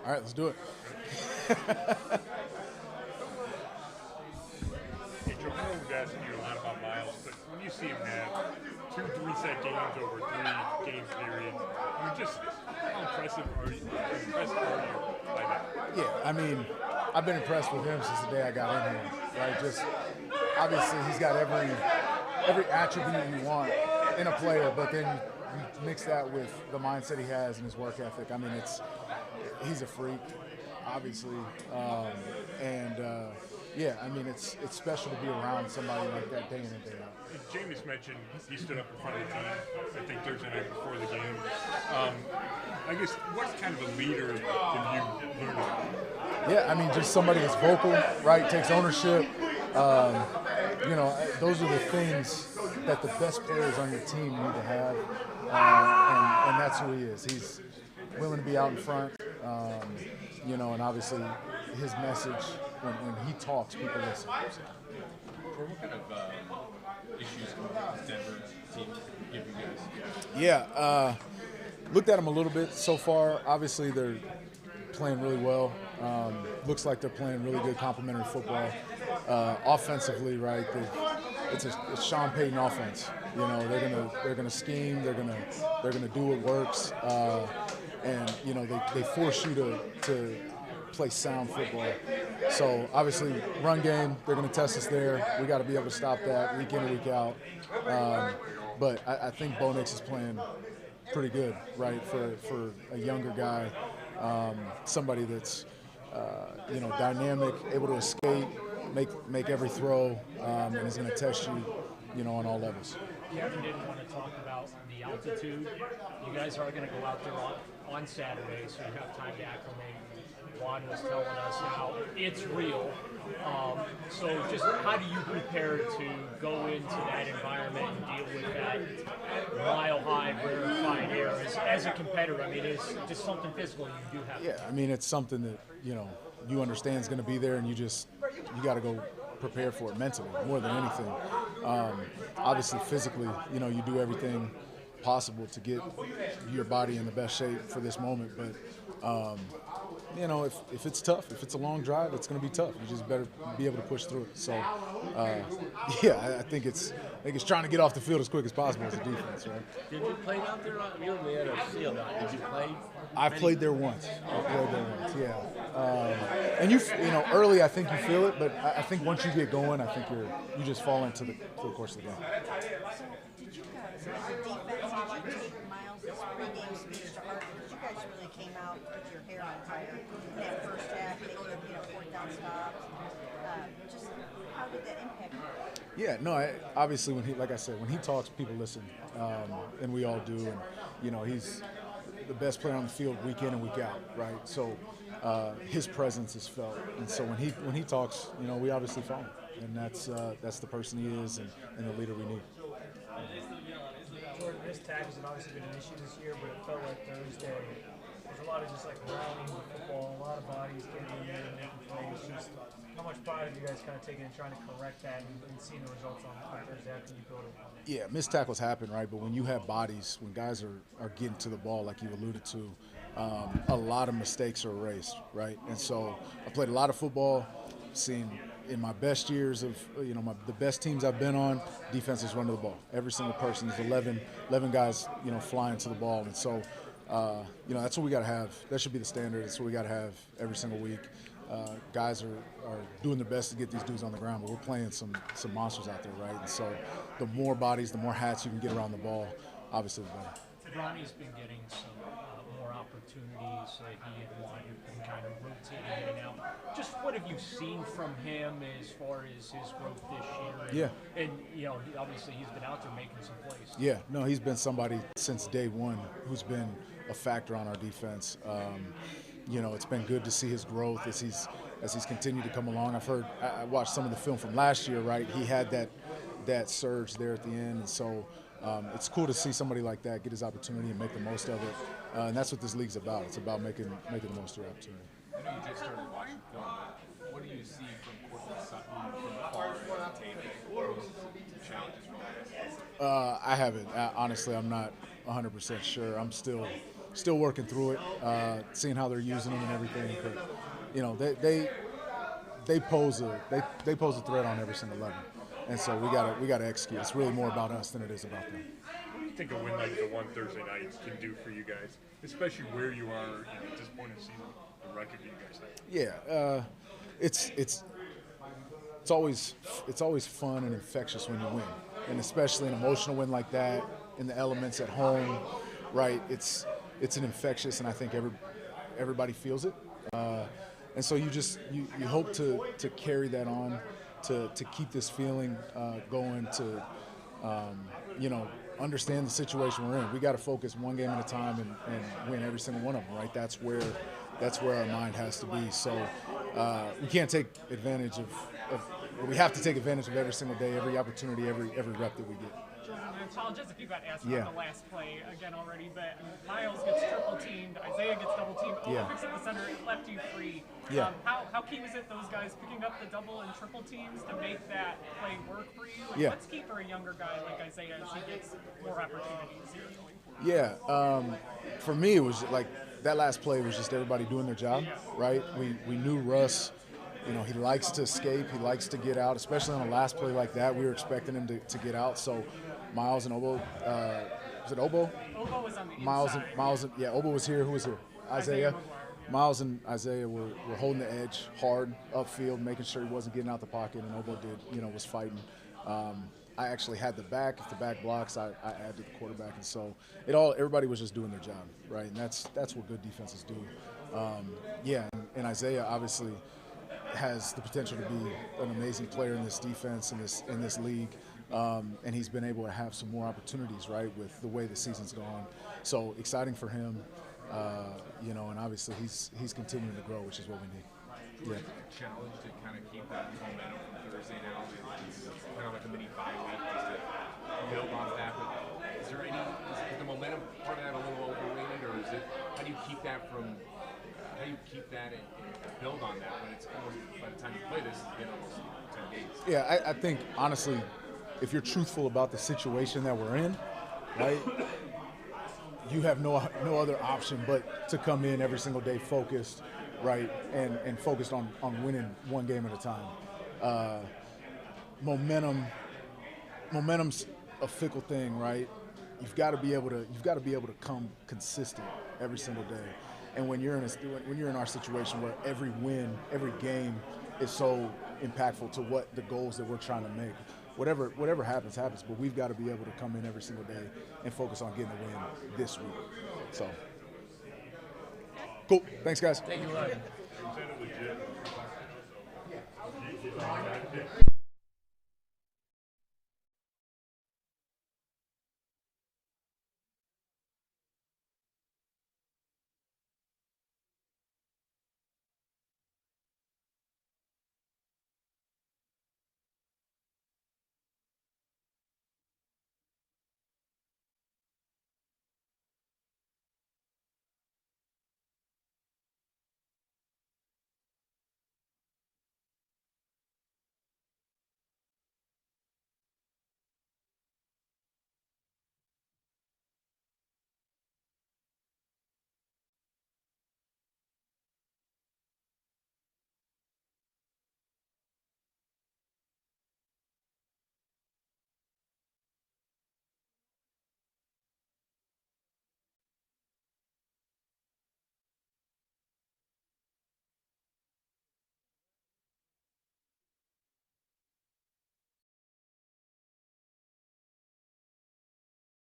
All right, let's do it. Hey, Joe, I know we've asked you a lot about Miles, but when you see him have 2 3-set games over 3 game periods, just how impressed are you by that? Yeah, I mean, I've been impressed with him since the day I got in here. Right, just obviously he's got every attribute you want in a player, but then you mix that with the mindset he has and his work ethic. I mean, he's a freak, obviously, yeah, I mean, it's special to be around somebody like that day in and day out. Jameis mentioned he stood up in front of the team, I think Thursday night before the game. I guess, what kind of a leader have you learned about? Yeah, I mean, just somebody that's vocal, right, takes ownership. Those are the things that the best players on your team need to have, and that's who he is. He's willing to be out in front, and obviously his message, when he talks, people listen. What kind of issues can the Denver team give you guys? Yeah, looked at them a little bit so far. Obviously, they're playing really well. Looks like they're playing really good complementary football. Offensively, right? It's Sean Payton offense. They're gonna scheme. They're gonna do what works, and they force you to play sound football. So obviously, run game, they're going to test us there. We got to be able to stop that week in and week out. But I think Bo Nix is playing pretty good, right, for a younger guy, somebody that's dynamic, able to escape, make every throw, and is going to test you, on all levels. Kevin didn't want to talk about the altitude. You guys are going to go out there on Saturday, so you have time to acclimate. Juan was telling us how it's real. So just how do you prepare to go into that environment and deal with that mile-high, rarefied air as a competitor? I mean, it's just something physical you do have. Yeah, I mean, it's something that, you understand is going to be there, and you got to go prepare for it mentally more than anything. Obviously, physically, you do everything possible to get your body in the best shape for this moment, but if it's tough, if it's a long drive, it's going to be tough. You just better be able to push through it. So, I think it's trying to get off the field as quick as possible as a defense, right? Did you play out there? You were in the NFC a lot. Did you play? I played there once. Yeah. And early I think you feel it, but I think once you get going, I think you just fall into the course of the game. Did you guys, as a defense, did you take Miles' pregame speech to heart? Because you guys really came out with your hair on fire in that first half, making 4th down stops. Just how did that impact you? Yeah, no, obviously when he talks, people listen, and we all do, and he's the best player on the field week in and week out, right? So his presence is felt, and so when he talks, we obviously follow him, and that's the person he is and the leader we need. Jordan, missed tackles have obviously been an issue this year, but it felt like Thursday there's a lot of just like rallying with football, a lot of bodies getting in there and making plays. Just how much pride have you guys kind of taken in trying to correct that and seeing the results on Thursday? How can you build upon it? Yeah, missed tackles happen, right? But when you have bodies, when guys are getting to the ball, like you alluded to, a lot of mistakes are erased, right? And so I played a lot of football, seen in my best years of, the best teams I've been on, defenses run to the ball. Every single person is 11 guys, flying to the ball. And so, that's what we got to have. That should be the standard. That's what we got to have every single week. Guys are doing their best to get these dudes on the ground, but we're playing some monsters out there, right? And so the more bodies, the more hats you can get around the ball, obviously the better. Ronnie's been getting some more opportunities that he had wanted and kind of rotating in and out. Just what have you seen from him as far as his growth this year? And obviously he's been out there making some plays. Yeah, no, he's been somebody since day one who's been a factor on our defense. It's been good to see his growth as he's continued to come along. I watched some of the film from last year, right? He had that surge there at the end, and so it's cool to see somebody like that get his opportunity and make the most of it. And that's what this league's about. It's about making the most of your opportunity. I know you just started watching film. What do you see from Cortland Sutton from far as tape? Challenges from that? I haven't. Honestly, I'm not 100% sure. I'm still still working through it, seeing how they're using them and everything. But you know, they pose a threat on every single level, and so we gotta execute. It's really more about us than it is about them. What do you think a win like the one Thursday night can do for you guys, especially where you are at this point in the season, the record you guys have? Yeah, it's always fun and infectious when you win, and especially an emotional win like that in the elements at home, right? It's an infectious, and I think everybody feels it, and so you hope to carry that on, to keep this feeling going, to understand the situation we're in. We got to focus one game at a time and win every single one of them, right? That's where our mind has to be. So we can't take advantage of we have to take advantage of every single day, every opportunity, every rep that we get. Jordan, I apologize if you got asked Yeah. about the last play again already, but Miles gets triple teamed, Isaiah gets double teamed, picks up the center, it left you free. Yeah. How key was it, those guys picking up the double and triple teams to make that play work for you? And Yeah. what's key for a younger guy like Isaiah as he gets more opportunities here going forward? Yeah, for me it was like that last play was just everybody doing their job, right? We knew Russ. He likes to escape. He likes to get out, especially on a last play like that. We were expecting him to get out. So Miles and Obo, was it Obo? Obo was on the inside. Miles, Obo was here. Who was here? Isaiah. Miles and Isaiah were holding the edge hard upfield, making sure he wasn't getting out the pocket, and Obo was fighting. I actually had the back. If the back blocks, I add to the quarterback, and so everybody was just doing their job, right? And that's what good defenses do. And Isaiah obviously has the potential to be an amazing player in this defense, in this league, and he's been able to have some more opportunities, right, with the way the season's gone. So exciting for him, and obviously he's continuing to grow, which is what we need. Yeah. Challenge to kind of keep that momentum from Thursday now. It's kind of like a mini bye week just to build off that. But is the momentum part of that a little overrated, or is it? How do you keep that and build on that when it's almost, by the time you play this, it's been almost 10 games? Yeah, I think honestly, if you're truthful about the situation that we're in, right, you have no other option but to come in every single day focused, right, and focused on winning one game at a time. Momentum's a fickle thing, right? You've got to be able to come consistent every single day. And when you're in our situation where every win, every game is so impactful to what the goals that we're trying to make. Whatever happens, but we've got to be able to come in every single day and focus on getting a win this week. So, cool. Thanks, guys. Thank you, Ryan. Is that legit?